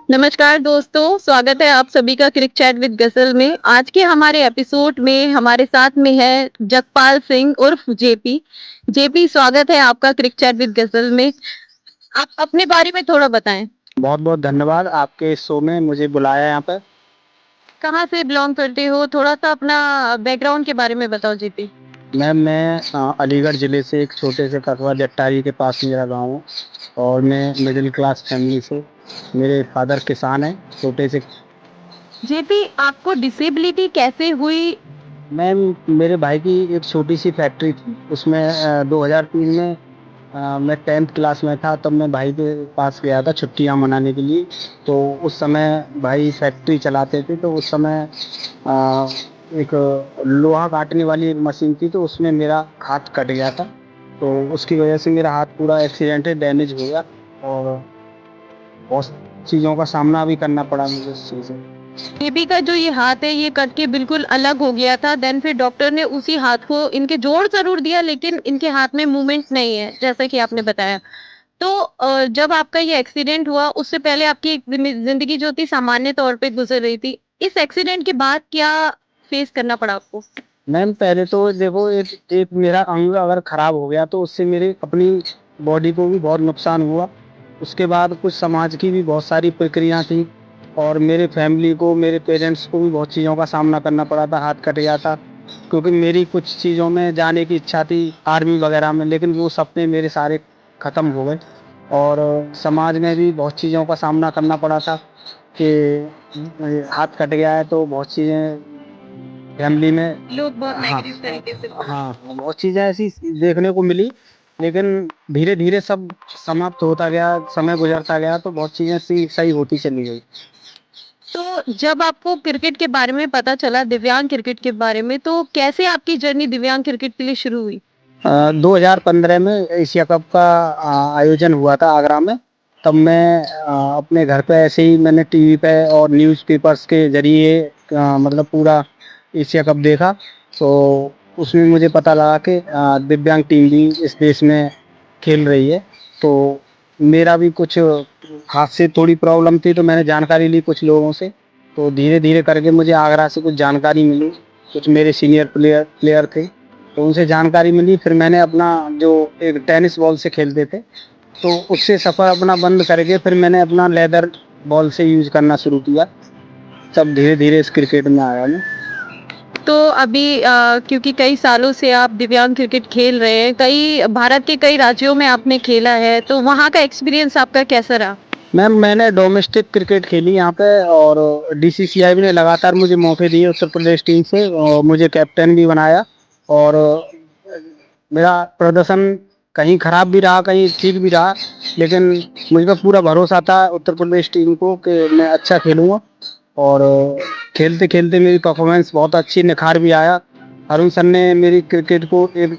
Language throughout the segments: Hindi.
नमस्कार दोस्तों, स्वागत है आप सभी का क्रिक चैट विद गज़ल में। आज के हमारे एपिसोड में हमारे साथ में है जगपाल सिंह उर्फ जेपी। जेपी, स्वागत है आपका क्रिक चैट विद गज़ल में। आप अपने बारे में थोड़ा बताएँ। बहुत-बहुत धन्यवाद आपके इस शो में मुझे बुलाया यहाँ पे। कहाँ से बिलॉन्ग करते हो? थोड़ा-सा अपना बैकग्राउंड के बारे में बताओ जेपी। मैम मैं अलीगढ़ ज़िले से एक छोटे से कस्बा जट्टारी के पास मेरा गाँव है और मैं मिडिल क्लास फैमिली से मेरे फादर किसान हैं, छोटे से। जेपी, आपको डिसेबिलिटी कैसे हुई? मैम मेरे भाई की एक छोटी-सी फैक्ट्री थी, उसमें 2003 में मैं 10th क्लास में था, तब मैं भाई के पास गया था छुट्टियाँ मनाने के लिए। तो उस समय भाई फैक्ट्री चलाते थे, तो उस समय अ, एक लोहा काटने वाली एक मशीन थी, तो उसमें मेरा हाथ कट गया था। तो उसकी वजह से मेरा हाथ पूरा एक्सीडेंटली डैमेज हो गया और बहुत चीज़ों का सामना भी करना पड़ा मुझे उस चीज़ से। जेपी का जो ये हाथ है ये कट के बिल्कुल अलग हो गया था। देन फिर डॉक्टर ने उसी हाथ को इनके जोड़ ज़रूर दिया, लेकिन इनके हाथ में मूवमेंट नहीं है, जैसा कि आपने बताया। तो जब आपका ये एक्सीडेंट हुआ उससे पहले आपकी एक ज़िंदगी जो थी सामान्य तौर पे गुज़र रही थी। इस एक्सीडेंट के बाद क्या फेस करना पड़ा आपको? मैम पहले तो देखो एक एक मेरा अंग अगर खराब हो गया तो उससे मेरी अपनी बॉडी को भी बहुत नुकसान हुआ। उसके बाद कुछ समाज की भी बहुत सारी प्रक्रिया थी और मेरे फैमिली को, मेरे पेरेंट्स को भी बहुत चीज़ों का सामना करना पड़ा था, हाथ कट गया था। क्योंकि मेरी कुछ चीज़ों में जाने की इच्छा थी आर्मी वगैरह में, लेकिन वो सपने मेरे सारे ख़त्म हो गए और समाज में भी बहुत चीज़ों का सामना करना पड़ा था कि हाथ कट गया है तो बहुत चीज़ें फैमिली में। लोग बहुत हाँ, नेगेटिव तरीके से हाँ, बहुत चीज़ें ऐसी देखने को मिली, लेकिन धीरे-धीरे सब समाप्त होता गया, समय गुज़रता गया तो बहुत चीज़ें सही होती चली गई। तो जब आपको क्रिकेट के बारे में पता चला, दिव्यांग क्रिकेट के बारे में, तो कैसे आपकी जर्नी दिव्यांग क्रिकेट के लिए शुरू हुई? 2015 में एशिया कप का आयोजन हुआ था आगरा में। तब मैं अपने घर पे ऐसे ही मैंने टीवी पे और न्यूज़पेपर्स के ज़रिए मतलब पूरा एशिया कप देखा। तो उसमें मुझे पता लगा कि दिव्यांग टीम भी इस देश में खेल रही है। तो मेरा भी कुछ हाथ से थोड़ी प्रॉब्लम थी, तो मैंने जानकारी ली कुछ लोगों से। तो धीरे-धीरे करके मुझे आगरा से कुछ जानकारी मिली। कुछ मेरे सीनियर प्लेयर थे, तो उनसे जानकारी मिली। फिर मैंने अपना जो एक टेनिस बॉल से खेलते थे, तो उससे सफ़र अपना बंद करके फिर मैंने अपना लेदर बॉल से यूज़ करना शुरू किया। तब धीरे-धीरे इस क्रिकेट में आया मैं। तो अभी क्योंकि कई सालों से आप दिव्यांग क्रिकेट खेल रहे हैं, कई भारत के कई राज्यों में आपने खेला है, तो वहाँ का एक्सपीरियंस आपका कैसा रहा? मैम मैंने डोमेस्टिक क्रिकेट खेली यहाँ पे और डीसीसीआई ने लगातार मुझे मौके दिए उत्तर प्रदेश टीम से और मुझे कैप्टन भी बनाया और मेरा प्रदर्शन कहीं खराब भी रहा, कहीं ठीक भी रहा, लेकिन मुझ पे पूरा भरोसा था उत्तर प्रदेश टीम को कि मैं अच्छा खेलूँगा और खेलते-खेलते मेरी परफ़ॉर्मेंस बहुत अच्छी निखार भी आया। अरुण सर ने मेरी क्रिकेट को एक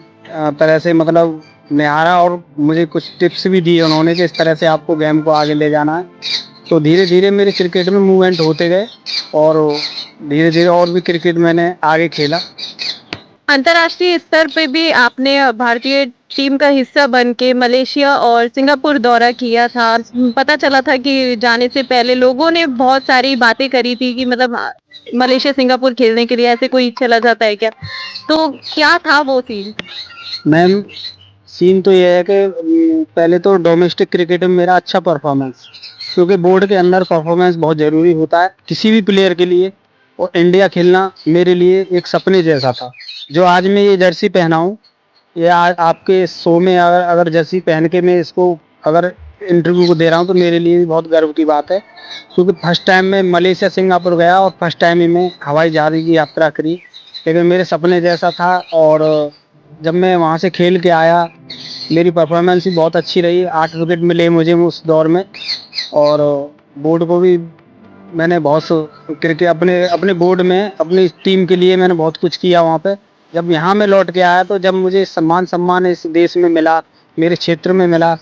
तरह से मतलब निहारा और मुझे कुछ टिप्स भी दिए उन्होंने कि इस तरह से आपको गेम को आगे ले जाना है। तो धीरे-धीरे मेरे क्रिकेट में मूवमेंट होते गए और धीरे-धीरे और भी क्रिकेट मैंने आगे खेला। अंतर्राष्ट्रीय स्तर पे भी आपने भारतीय टीम का हिस्सा बन के मलेशिया और सिंगापुर दौरा किया था। पता चला था कि जाने से पहले लोगों ने बहुत सारी बातें करी थी कि मतलब मलेशिया, सिंगापुर खेलने के लिए ऐसे कोई चला जाता है क्या? तो क्या था वो सीन? मैम सीन तो ये है कि पहले तो डोमेस्टिक क्रिकेट में मेरा अच्छा परफॉर्मेंस, क्योंकि बोर्ड के अंदर परफॉर्मेंस बहुत ज़रूरी होता है किसी भी प्लेयर के लिए। और इंडिया खेलना मेरे लिए एक सपने जैसा था। जो आज मैं ये जर्सी पहना हूँ, ये आज आपके शो में अगर अगर जर्सी पहन के मैं इसको अगर इंटरव्यू को दे रहा हूँ तो मेरे लिए भी बहुत गर्व की बात है, क्योंकि फर्स्ट टाइम मैं मलेशिया सिंगापुर गया और फर्स्ट टाइम ही मैं हवाई जहाज़ की यात्रा करी, लेकिन मेरे सपने जैसा था। और जब मैं वहाँ से खेल के आया, मेरी परफॉर्मेंस भी बहुत अच्छी रही, 8 विकेट मिले मुझे उस दौर में और बोर्ड को भी मैंने बहुत क्रिकेट अपने अपने बोर्ड में अपनी टीम के लिए मैंने बहुत कुछ किया वहाँ पे। जब यहाँ मैं लौट के आया तो जब मुझे सम्मान इस देश में मिला, मेरे क्षेत्र में मिला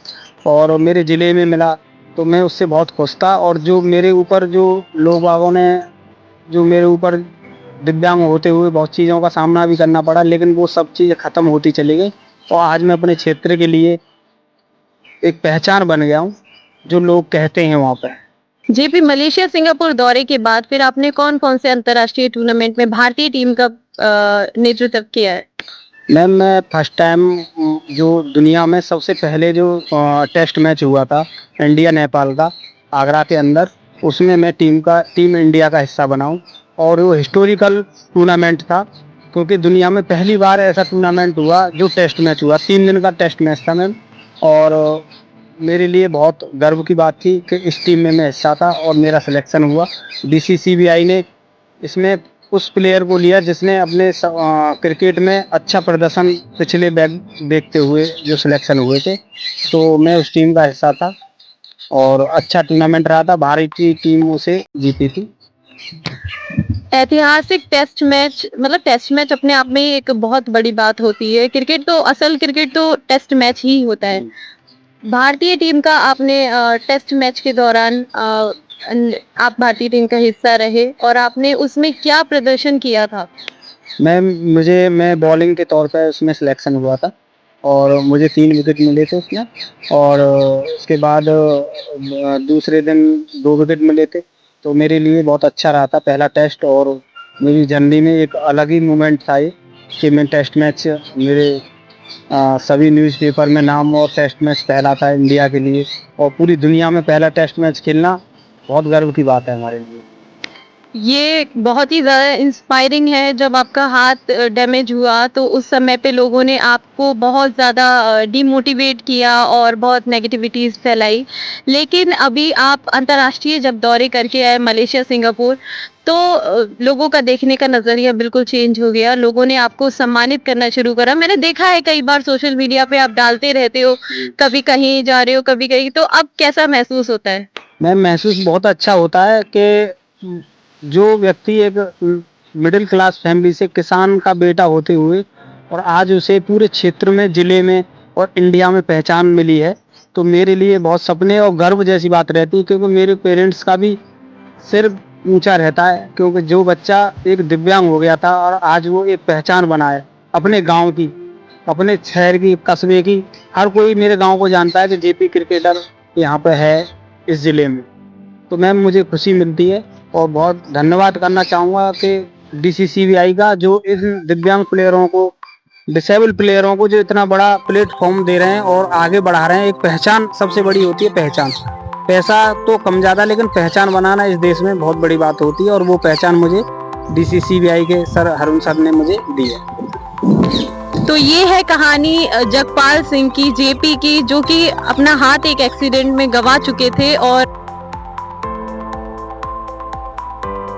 और मेरे ज़िले में मिला, तो मैं उससे बहुत खुश था। और जो मेरे ऊपर जो लोग बागों ने जो मेरे ऊपर दिव्यांग होते हुए बहुत चीज़ों का सामना भी करना पड़ा, लेकिन वो सब चीज़ें ख़त्म होती चली गई और आज मैं अपने क्षेत्र के लिए एक पहचान बन गया हूँ, जो लोग कहते हैं वहाँ पे। जेपी मलेशिया सिंगापुर दौरे के बाद फिर आपने कौन-कौन से अंतर्राष्ट्रीय टूर्नामेंट में भारतीय टीम का नेतृत्व किया है? मैम मैं फर्स्ट टाइम जो दुनिया में सबसे पहले जो टेस्ट मैच हुआ था इंडिया नेपाल का आगरा के अंदर, उसमें मैं टीम इंडिया का हिस्सा बना हूँ। और वो हिस्टोरिकल टूर्नामेंट था, क्योंकि दुनिया में पहली बार ऐसा टूर्नामेंट हुआ जो टेस्ट मैच हुआ। 3 दिन का टेस्ट मैच था मैम। और मेरे लिए बहुत गर्व की बात थी कि इस टीम में मैं हिस्सा था और मेरा सिलेक्शन हुआ। बीसीसीबीआई ने इसमें उस प्लेयर को लिया जिसने अपने क्रिकेट में अच्छा प्रदर्शन पिछले बैग देखते हुए जो सिलेक्शन हुए थे, तो मैं उस टीम का हिस्सा था और अच्छा टूर्नामेंट रहा था। भारतीय टीम उसे जीती थी। ऐतिहासिक टेस्ट मैच, मतलब टेस्ट मैच अपने आप में ही एक बहुत बड़ी बात होती है। असल क्रिकेट तो टेस्ट मैच ही होता है। भारतीय टीम का आपने टेस्ट मैच के दौरान आप भारतीय टीम का हिस्सा रहे और आपने उसमें क्या प्रदर्शन किया था? मैं बॉलिंग के तौर पे उसमें सिलेक्शन हुआ था और मुझे 3 विकेट मिले थे उसमें। और उसके बाद दूसरे दिन 2 विकेट मिले थे, तो मेरे लिए बहुत अच्छा रहा था पहला टेस्ट। और मेरी जर्नी में एक अलग ही मोमेंट था ये कि मैं टेस्ट मैच मेरे सभी न्यूज़पेपर में नाम और टेस्ट मैच पहला था इंडिया के लिए। और पूरी दुनिया में पहला टेस्ट मैच खेलना बहुत गर्व की बात है हमारे लिए। ये बहुत ही ज़्यादा इंस्पायरिंग है। जब आपका हाथ डैमेज हुआ तो उस समय पे लोगों ने आपको बहुत ज़्यादा डिमोटिवेट किया और बहुत नेगेटिविटीज़ फैलाई। लेकिन अभी आप अंतर्राष्ट्रीय जब दौरे करके आए मलेशिया, सिंगापुर, तो लोगों का देखने का नज़रिया बिल्कुल चेंज हो गया। लोगों ने आपको सम्मानित करना शुरू करा। मैंने देखा है कई बार सोशल मीडिया पे आप डालते रहते हो, कभी कहीं जा रहे हो, कभी कहीं, तो अब कैसा महसूस होता है? मैम महसूस बहुत अच्छा होता है कि जो व्यक्ति एक मिडिल क्लास फैमिली से किसान का बेटा होते हुए और आज उसे पूरे क्षेत्र में, जिले में और इंडिया में पहचान मिली है, तो मेरे लिए बहुत सपने और गर्व जैसी बात रहती है। क्योंकि मेरे पेरेंट्स का भी सिर ऊंचा रहता है, क्योंकि जो बच्चा एक दिव्यांग हो गया था और आज वो एक पहचान बना है अपने गांव की, अपने शहर की, कस्बे की। हर कोई मेरे गांव को जानता है कि जेपी क्रिकेटर यहाँ पे है इस जिले में। तो मैम मुझे खुशी मिलती है और बहुत धन्यवाद करना चाहूँगा कि बीसीसीबीआई का, जो इन दिव्यांग प्लेयरों को, डिसेबल प्लेयरों को जो इतना बड़ा प्लेटफॉर्म दे रहे हैं और आगे बढ़ा रहे हैं। एक पहचान सबसे बड़ी होती है, पहचान। पैसा तो कम ज़्यादा, लेकिन पहचान बनाना इस देश में बहुत बड़ी बात होती है और वो पहचान मुझे बीसीसीबीआई के सर अरुण सर ने मुझे दी है। तो ये है कहानी जगपाल सिंह की, जेपी की, जो कि अपना हाथ एक एक्सीडेंट में गंवा चुके थे और